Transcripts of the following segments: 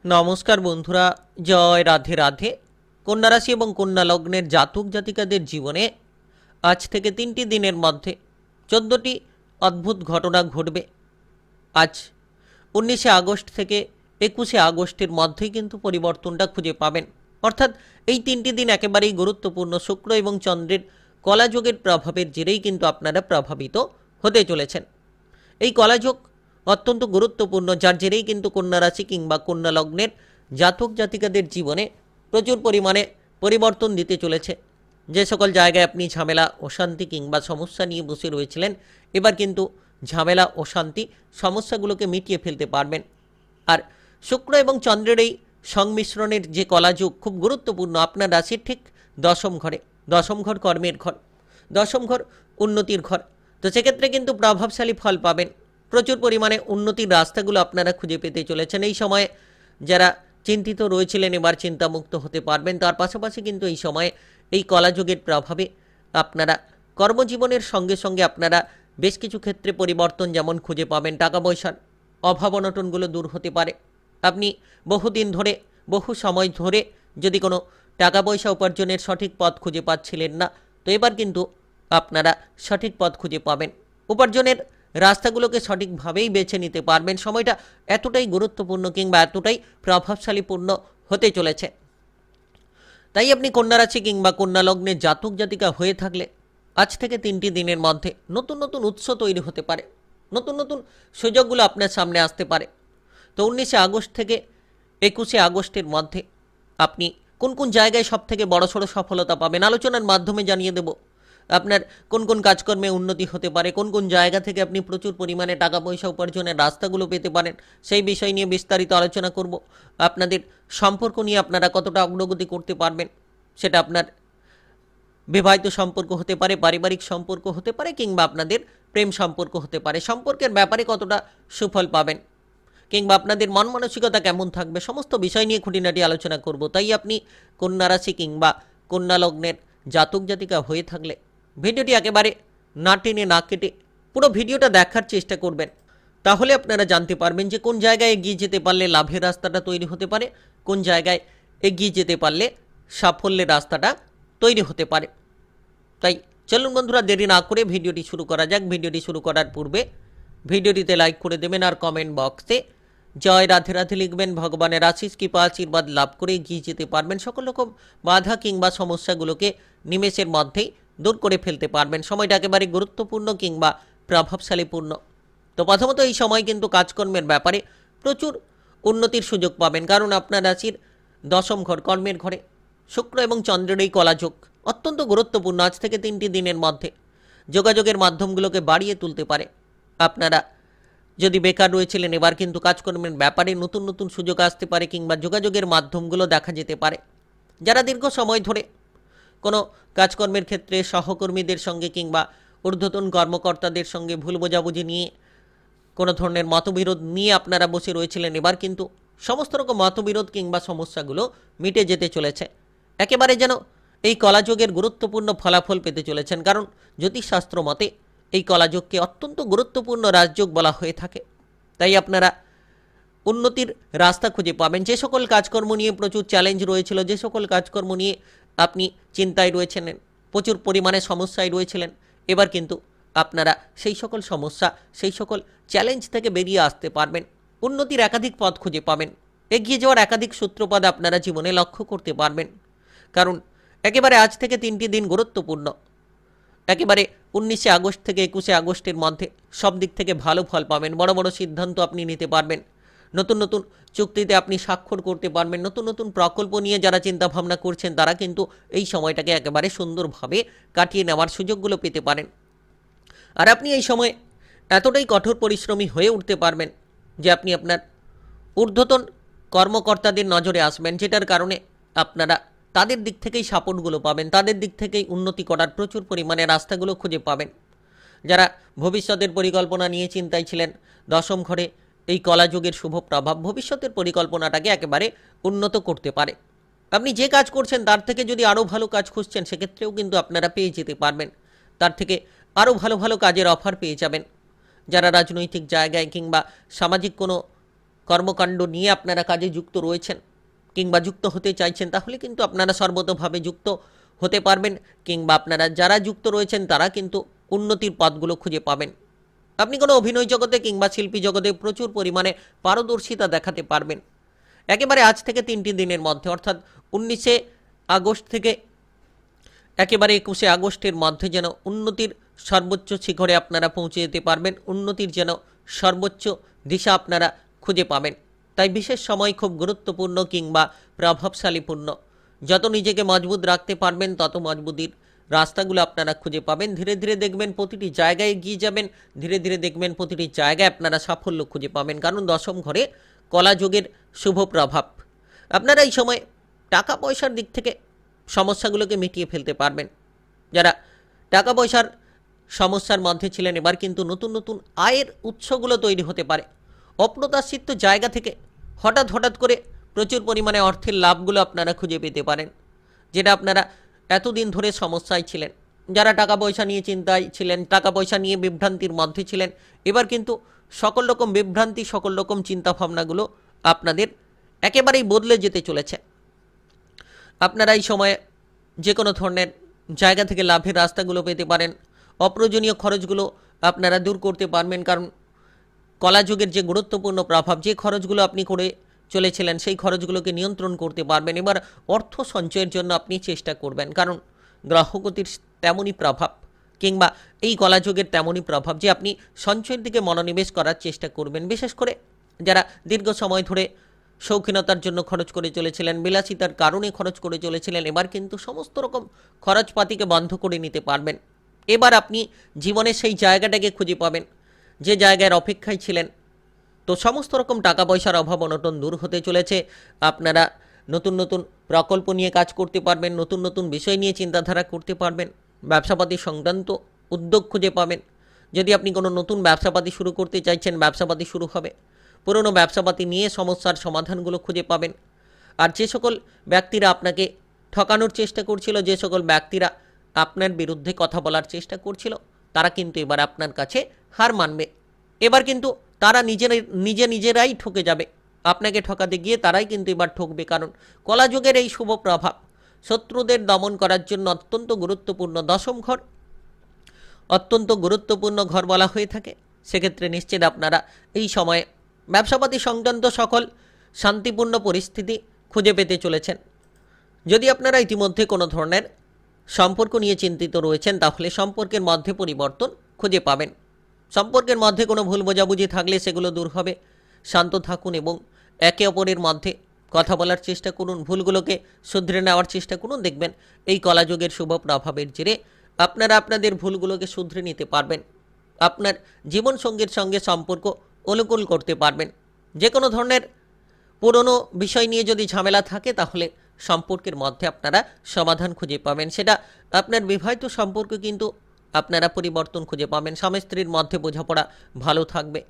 নমস্কার বন্ধুরা, জয় রাধে রাধে। কন্যা রাশি এবং কন্যা লগ্নের জাতক জাতিকাদের জীবনে আজ থেকে 3টি দিনের মধ্যে 14টি অদ্ভুত ঘটনা ঘটবে। আজ 19শে আগস্ট থেকে 21শে আগস্টের মধ্যেই কিন্তু পরিবর্তনটা খুঁজে পাবেন। অর্থাৎ এই 3টি দিন একেবারেই গুরুত্বপূর্ণ। শুক্র এবং চন্দ্রের কলাযোগের প্রভাবের জেরেই কিন্তু আপনারা প্রভাবিত হতে চলেছেন। এই কলাযোগ অত্যন্ত গুরুত্বপূর্ণ, যার জেরেই কিন্তু কন্যা রাশি কিংবা কন্যা লগ্নের জাতক জাতিকাদের জীবনে প্রচুর পরিমাণে পরিবর্তন দিতে চলেছে। যে সকল জায়গায় আপনি ঝামেলা অশান্তি কিংবা সমস্যা নিয়ে বসে রয়েছিলেন, এবার কিন্তু ঝামেলা অশান্তি সমস্যাগুলোকে মিটিয়ে ফেলতে পারবেন। আর শুক্র এবং চন্দ্রের এই সংমিশ্রণের যে কলাযোগ খুব গুরুত্বপূর্ণ আপনার রাশির ঠিক দশম ঘরে। দশম ঘর কর্মের ঘর, দশম ঘর উন্নতির ঘর। তো সেক্ষেত্রে কিন্তু প্রভাবশালী ফল পাবেন। প্রচুর পরিমাণে উন্নতির রাস্তাগুলো আপনারা খুঁজে পেতে চলেছেন। এই সময়ে যারা চিন্তিত রয়েছিলেন এবার চিন্তামুক্ত হতে পারবেন। তার পাশাপাশি কিন্তু এই সময়ে এই কলাযোগের প্রভাবে আপনারা কর্মজীবনের সঙ্গে সঙ্গে আপনারা বেশ কিছু ক্ষেত্রে পরিবর্তন যেমন খুঁজে পাবেন। টাকা পয়সার অভাব অনটনগুলো দূর হতে পারে। আপনি বহুদিন ধরে বহু সময় ধরে যদি কোনো টাকা পয়সা উপার্জনের সঠিক পথ খুঁজে পাচ্ছিলেন না, তো এবার কিন্তু আপনারা সঠিক পথ খুঁজে পাবেন। উপার্জনের রাস্তাগুলোকে সঠিকভাবেই বেছে নিতে পারবেন। সময়টা এতটাই গুরুত্বপূর্ণ কিংবা এতটাই প্রভাবশালীপূর্ণ হতে চলেছে। তাই আপনি কন্যা রাশি কিংবা কন্যা লগ্নের জাতক জাতিকা হয়ে থাকলে আজ থেকে 3টি দিনের মধ্যে নতুন নতুন উৎস তৈরি হতে পারে, নতুন নতুন সুযোগগুলো আপনার সামনে আসতে পারে। তো 19শে আগস্ট থেকে 21শে আগস্টের মধ্যে আপনি কোন কোন জায়গায় সবথেকে বড়সড় সফলতা পাবেন আলোচনার মাধ্যমে জানিয়ে দেব। আপনার কোন কোন কাজকর্মে উন্নতি হতে পারে, কোন কোন জায়গা থেকে আপনি প্রচুর পরিমাণে টাকা পয়সা উপার্জনের রাস্তাগুলো পেতে পারেন, সেই বিষয় নিয়ে বিস্তারিত আলোচনা করব। আপনাদের সম্পর্ক নিয়ে আপনারা কতটা অগ্রগতি করতে পারবেন, সেটা আপনার বিবাহিত সম্পর্ক হতে পারে, পারিবারিক সম্পর্ক হতে পারে কিংবা আপনাদের প্রেম সম্পর্ক হতে পারে। সম্পর্কের ব্যাপারে কতটা সুফল পাবেন কিংবা আপনাদের মন মানসিকতা কেমন থাকবে, সমস্ত বিষয় নিয়ে খুঁটিনাটি আলোচনা করব। তাই আপনি কন্যা রাশি কিংবা কন্যা লগ্নের জাতক জাতিকা হয়ে থাকলে ভিডিওটি একেবারে না টেনে না কেটে পুরো ভিডিওটা দেখার চেষ্টা করবেন। তাহলে আপনারা জানতে পারবেন যে কোন জায়গায় এগিয়ে যেতে পারলে লাভের রাস্তাটা তৈরি হতে পারে, কোন জায়গায় এগিয়ে যেতে পারলে সাফল্যের রাস্তাটা তৈরি হতে পারে। তাই চলুন বন্ধুরা, দেরি না করে ভিডিওটি শুরু করা যাক। ভিডিওটি শুরু করার পূর্বে ভিডিওটিতে লাইক করে দেবেন আর কমেন্ট বক্সে জয় রাধে রাধে লিখবেন। ভগবানের আশিস কৃপা আশীর্বাদ লাভ করে এগিয়ে যেতে পারবেন। সকল রকম বাধা কিংবা সমস্যাগুলোকে নিমেষের মধ্যেই দূর করে ফেলতে পারবেন। সময়টা একেবারে গুরুত্বপূর্ণ কিংবা প্রভাবশালীপূর্ণ। তো প্রথমত এই সময় কিন্তু কাজকর্মের ব্যাপারে প্রচুর উন্নতির সুযোগ পাবেন, কারণ আপনার রাশির দশম ঘর কর্মের ঘরে শুক্র এবং চন্দ্রের এই কলাযোগ অত্যন্ত গুরুত্বপূর্ণ। আজ থেকে 3টি দিনের মধ্যে যোগাযোগের মাধ্যমগুলোকে বাড়িয়ে তুলতে পারে। আপনারা যদি বেকার রয়েছিলেন এবার কিন্তু কাজকর্মের ব্যাপারে নতুন নতুন সুযোগ আসতে পারে কিংবা যোগাযোগের মাধ্যমগুলো দেখা যেতে পারে। যারা দীর্ঘ সময় ধরে কোনো কাজকর্মের ক্ষেত্রে সহকর্মীদের সঙ্গে কিংবা ঊর্ধ্বতন কর্মকর্তাদের সঙ্গে ভুল বোঝাবুঝি নিয়ে কোনো ধরনের মতবিরোধ নিয়ে আপনারা বসে রয়েছিলেন, এবার কিন্তু সমস্ত রকম মতবিরোধ কিংবা সমস্যাগুলো মিটে যেতে চলেছে। একেবারে যেন এই কলাযোগের গুরুত্বপূর্ণ ফলাফল পেতে চলেছেন, কারণ জ্যোতিষশাস্ত্র মতে এই কলাযোগকে অত্যন্ত গুরুত্বপূর্ণ রাজযোগ বলা হয়ে থাকে। তাই আপনারা উন্নতির রাস্তা খুঁজে পাবেন। যে সকল কাজকর্ম নিয়ে প্রচুর চ্যালেঞ্জ রয়েছিল, যে সকল কাজকর্ম নিয়ে আপনি চিন্তায় রয়েছিলেন, প্রচুর পরিমাণে সমস্যায় রয়েছিলেন, এবার কিন্তু আপনারা সেই সকল সমস্যা সেই সকল চ্যালেঞ্জ থেকে বেরিয়ে আসতে পারবেন। উন্নতির একাধিক পথ খুঁজে পাবেন। এগিয়ে যাওয়ার একাধিক সূত্রপথ আপনারা জীবনে লক্ষ্য করতে পারবেন, কারণ একেবারে আজ থেকে 3টি দিন গুরুত্বপূর্ণ। একেবারে 19শে আগস্ট থেকে 21শে আগস্টের মধ্যে সব দিক থেকে ভালো ফল পাবেন। বড় বড় সিদ্ধান্ত আপনি নিতে পারবেন, নতুন নতুন চুক্তিতে আপনি স্বাক্ষর করতে পারবেন। নতুন নতুন প্রকল্প নিয়ে যারা চিন্তাভাবনা করছেন তারা কিন্তু এই সময়টাকে একেবারে সুন্দরভাবে কাটিয়ে নেওয়ার সুযোগগুলো পেতে পারেন। আর আপনি এই সময় এতটাই কঠোর পরিশ্রমী হয়ে উঠতে পারবেন যে আপনি আপনার ঊর্ধ্বতন কর্মকর্তাদের নজরে আসবেন, যেটার কারণে আপনারা তাদের দিক থেকেই সাপোর্টগুলো পাবেন, তাদের দিক থেকেই উন্নতি করার প্রচুর পরিমাণে রাস্তাগুলো খুঁজে পাবেন। যারা ভবিষ্যতের পরিকল্পনা নিয়ে চিন্তায় ছিলেন, দশম ঘরে এই কলাযুগের শুভ প্রভাব ভবিষ্যতের পরিকল্পনাটাকে একেবারে উন্নত করতে পারে। আপনি যে কাজ করছেন তার থেকে যদি আরও ভালো কাজ খুঁজছেন, সেক্ষেত্রেও কিন্তু আপনারা পেয়ে যেতে পারবেন। তার থেকে আরও ভালো ভালো কাজের অফার পেয়ে যাবেন। যারা রাজনৈতিক জায়গায় কিংবা সামাজিক কোনো কর্মকাণ্ড নিয়ে আপনারা কাজে যুক্ত রয়েছেন কিংবা যুক্ত হতে চাইছেন, তাহলে কিন্তু আপনারা সর্বতোভাবে যুক্ত হতে পারবেন, কিংবা আপনারা যারা যুক্ত রয়েছেন তারা কিন্তু উন্নতির পথগুলো খুঁজে পাবেন। আপনি কোনো অভিনয় জগতে কিংবা শিল্পী জগতে প্রচুর পরিমাণে পারদর্শিতা দেখাতে পারবেন। একেবারে আজ থেকে 3টি দিনের মধ্যে, অর্থাৎ 19শে আগস্ট থেকে একেবারে 21শে আগস্টের মধ্যে যেন উন্নতির সর্বোচ্চ শিখরে আপনারা পৌঁছে যেতে পারবেন, উন্নতির যেন সর্বোচ্চ দিশা আপনারা খুঁজে পাবেন। তাই বিশেষ সময় খুব গুরুত্বপূর্ণ কিংবা প্রভাবশালীপূর্ণ। যত নিজেকে মজবুত রাখতে পারবেন তত মজবুতির রাস্তাগুলো আপনারা খুঁজে পাবেন। ধীরে ধীরে দেখবেন প্রতিটি জায়গায় এগিয়ে যাবেন, ধীরে ধীরে দেখবেন প্রতিটি জায়গায় আপনারা সাফল্য খুঁজে পাবেন, কারণ দশম ঘরে কলাযোগের শুভ প্রভাব। আপনারা এই সময় টাকা পয়সার দিক থেকে সমস্যাগুলোকে মিটিয়ে ফেলতে পারবেন। যারা টাকা পয়সার সমস্যার মধ্যে ছিলেন, এবার কিন্তু নতুন নতুন আয়ের উৎসগুলো তৈরি হতে পারে। অপ্রত্যাশিত জায়গা থেকে হঠাৎ করে প্রচুর পরিমাণে অর্থের লাভগুলো আপনারা খুঁজে পেতে পারেন, যেটা আপনারা এতদিন ধরে সমস্যায় ছিলেন। যারা টাকা পয়সা নিয়ে চিন্তায় ছিলেন, টাকা পয়সা নিয়ে বিভ্রান্তির মধ্যে ছিলেন, এবার কিন্তু সকল রকম বিভ্রান্তি, সকল রকম চিন্তাভাবনাগুলো আপনাদের একেবারেই বদলে যেতে চলেছে। আপনারা এই সময়ে যে কোনো ধরনের জায়গা থেকে লাভের রাস্তাগুলো পেতে পারেন। অপ্রয়োজনীয় খরচগুলো আপনারা দূর করতে পারবেন, কারণ কলাযুগের যে গুরুত্বপূর্ণ প্রভাব, যে খরচগুলো আপনি করে চলেছিলেন সেই খরচগুলোকে নিয়ন্ত্রণ করতে পারবেন। এবার অর্থ সঞ্চয়ের জন্য আপনি চেষ্টা করবেন, কারণ গ্রহগতির তেমনই প্রভাব কিংবা এই কলাযুগের তেমনই প্রভাব যে আপনি সঞ্চয়ের দিকে মনোনিবেশ করার চেষ্টা করবেন। বিশেষ করে যারা দীর্ঘ সময় ধরে শৌখিনতার জন্য খরচ করে চলেছিলেন, বিলাসিতার কারণে খরচ করে চলেছিলেন, এবার কিন্তু সমস্ত রকম খরচপাতিকে বন্ধ করে নিতে পারবেন। এবার আপনি জীবনে সেই জায়গাটাকে খুঁজে পাবেন যে জায়গার অপেক্ষায় ছিলেন। তো সমস্ত রকম টাকা পয়সার অভাব অনটন দূর হতে চলেছে। আপনারা নতুন নতুন প্রকল্প নিয়ে কাজ করতে পারবেন, নতুন নতুন বিষয় নিয়ে চিন্তাধারা করতে পারবেন, ব্যবসাপাতি সংক্রান্ত উদ্যোগ খুঁজে পাবেন। যদি আপনি কোনো নতুন ব্যবসাপাতি শুরু করতে চাইছেন, ব্যবসাপাতি শুরু হবে। পুরনো ব্যবসাপাতি নিয়ে সমস্যার সমাধানগুলো খুঁজে পাবেন। আর যে সকল ব্যক্তিরা আপনাকে ঠকানোর চেষ্টা করছিল, যে সকল ব্যক্তিরা আপনার বিরুদ্ধে কথা বলার চেষ্টা করছিল, তারা কিন্তু এবার আপনার কাছে হার মানবে। এবার কিন্তু তারা নিজেরাই ঠকে যাবে। আপনাকে ঠকাতে গিয়ে তারাই কিন্তু এবার ঠকবে, কারণ কলাযুগের এই শুভ প্রভাব শত্রুদের দমন করার জন্য অত্যন্ত গুরুত্বপূর্ণ। দশম ঘর অত্যন্ত গুরুত্বপূর্ণ ঘর বলা হয়ে থাকে। সেক্ষেত্রে নিশ্চিত আপনারা এই সময়ে ব্যবসাপাতি সংক্রান্ত সকল শান্তিপূর্ণ পরিস্থিতি খুঁজে পেতে চলেছেন। যদি আপনারা ইতিমধ্যে কোনো ধরনের সম্পর্ক নিয়ে চিন্তিত রয়েছেন, তাহলে সম্পর্কের মধ্যে পরিবর্তন খুঁজে পাবেন। সম্পর্কের মধ্যে কোনো ভুল বোঝাবুঝি থাকলে সেগুলো দূর হবে। শান্ত থাকুন এবং একে অপরের মধ্যে কথা বলার চেষ্টা করুন, ভুলগুলোকে শুধরে নেওয়ার চেষ্টা করুন। দেখবেন এই কলাযুগের শুভ প্রভাবের জেরে আপনারা আপনাদের ভুলগুলোকে শুধরে নিতে পারবেন। আপনার জীবনসঙ্গীর সঙ্গে সম্পর্ক অনুকূল করতে পারবেন। যে কোনো ধরনের পুরনো বিষয় নিয়ে যদি ঝামেলা থাকে, তাহলে সম্পর্কের মধ্যে আপনারা সমাধান খুঁজে পাবেন। সেটা আপনার বিবাহিত সম্পর্ক কিন্তু আপনারা পরিবর্তন খুঁজে পাবেন। স্বামী স্ত্রীর মধ্যে বোঝাপড়া ভালো থাকবে।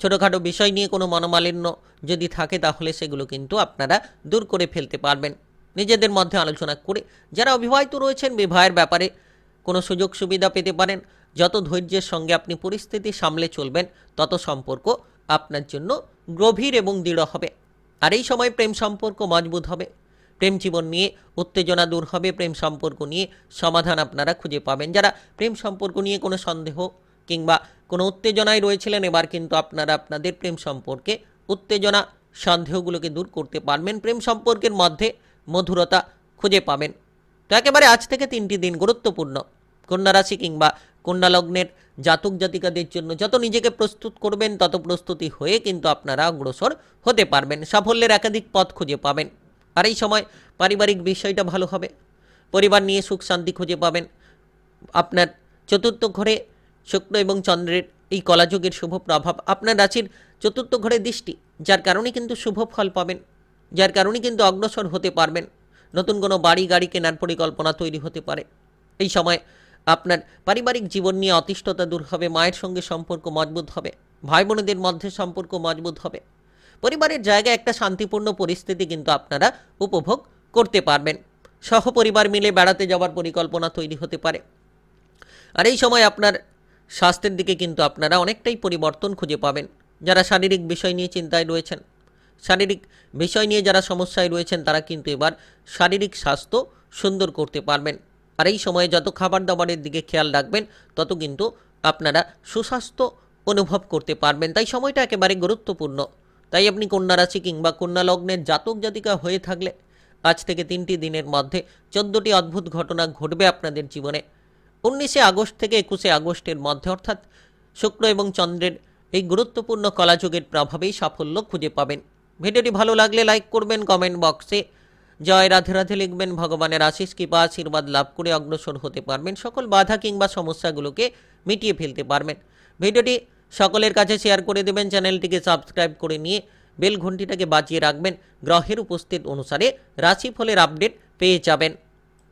ছোটোখাটো বিষয় নিয়ে কোনো মনোমালিন্য যদি থাকে, তাহলে সেগুলো কিন্তু আপনারা দূর করে ফেলতে পারবেন। নিজেদের মধ্যে আলোচনা করে যারা অবিবাহিত রয়েছেন, বিবাহের ব্যাপারে কোনো সুযোগ সুবিধা পেতে পারেন। যত ধৈর্যের সঙ্গে আপনি পরিস্থিতি সামলে চলবেন, তত সম্পর্ক আপনার জন্য গভীর এবং দৃঢ় হবে। আর এই সময় প্রেম সম্পর্ক মজবুত হবে। প্রেম জীবন নিয়ে উত্তেজনা দূর হবে। প্রেম সম্পর্ক নিয়ে সমাধান আপনারা খুঁজে পাবেন। যারা প্রেম সম্পর্ক নিয়ে কোনো সন্দেহ কিংবা কোনো উত্তেজনায় রয়েছিলেন, এবার কিন্তু আপনারা আপনাদের প্রেম সম্পর্কে উত্তেজনা সন্দেহগুলোকে দূর করতে পারবেন। প্রেম সম্পর্কের মধ্যে মধুরতা খুঁজে পাবেন। তো একেবারে আজ থেকে 3টি দিন গুরুত্বপূর্ণ। কন্যা রাশি কিংবা কন্যা লগ্নের জাতক জাতিকাদের জন্য যত নিজেকে প্রস্তুত করবেন, তত প্রস্তুতি হয়ে কিন্তু আপনারা অগ্রসর হতে পারবেন। সাফল্যের একাধিক পথ খুঁজে পাবেন। আর এই সময় পারিবারিক বিষয়টা ভালো হবে। পরিবার নিয়ে সুখ শান্তি খুঁজে পাবেন। আপনার চতুর্থ ঘরে শুক্র এবং চন্দ্রের এই কলাযুগের শুভ প্রভাব আপনার রাশির চতুর্থ ঘরে দৃষ্টি, যার কারণে কিন্তু শুভ ফল পাবেন, যার কারণে কিন্তু অগ্রসর হতে পারবেন। নতুন কোনো বাড়ি গাড়ি কেনার পরিকল্পনা তৈরি হতে পারে। এই সময় আপনার পারিবারিক জীবন নিয়ে অতিষ্ঠতা দূর হবে। মায়ের সঙ্গে সম্পর্ক মজবুত হবে। ভাই বোনেদের মধ্যে সম্পর্ক মজবুত হবে। পরিবারের জায়গায় একটা শান্তিপূর্ণ পরিস্থিতি কিন্তু আপনারা উপভোগ করতে পারবেন। সহপরিবার মিলে বেড়াতে যাওয়ার পরিকল্পনা তৈরি হতে পারে। আর এই সময় আপনার স্বাস্থ্যের দিকে কিন্তু আপনারা অনেকটাই পরিবর্তন খুঁজে পাবেন। যারা শারীরিক বিষয় নিয়ে চিন্তায় রয়েছেন, শারীরিক বিষয় নিয়ে যারা সমস্যায় রয়েছেন তারা কিন্তু এবার শারীরিক স্বাস্থ্য সুন্দর করতে পারবেন। আর এই সময়ে যত খাবার দাবারের দিকে খেয়াল রাখবেন তত কিন্তু আপনারা সুস্বাস্থ্য অনুভব করতে পারবেন। তাই সময়টা একেবারে গুরুত্বপূর্ণ। তাই আপনি কন্যা রাশি কিংবা কন্যা লগ্নের জাতক জাতিকা হয়ে থাকলে আজ থেকে 3টি দিনের মধ্যে 14টি অদ্ভুত ঘটনা ঘটবে আপনাদের জীবনে। 19শে আগস্ট থেকে 21শে আগস্টের মধ্যে, অর্থাৎ শুক্র এবং চন্দ্রের এই গুরুত্বপূর্ণ কলাযুগের প্রভাবেই সাফল্য খুঁজে পাবেন। ভিডিওটি ভালো লাগলে লাইক করবেন, কমেন্ট বক্সে জয় রাধে রাধে লিখবেন। ভগবানের আশিস কৃপা আশীর্বাদ লাভ করে অগ্রসর হতে পারবেন। সকল বাধা কিংবা সমস্যাগুলোকে মিটিয়ে ফেলতে পারবেন। ভিডিওটি সকলের কাছে শেয়ার করে দেবেন। চ্যানেলটিকে সাবস্ক্রাইব করে নিয়ে বেল ঘন্টিটাকে বাজিয়ে রাখবেন। গ্রহের উপস্থিত অনুসারে রাশিফলের আপডেট পেয়ে যাবেন।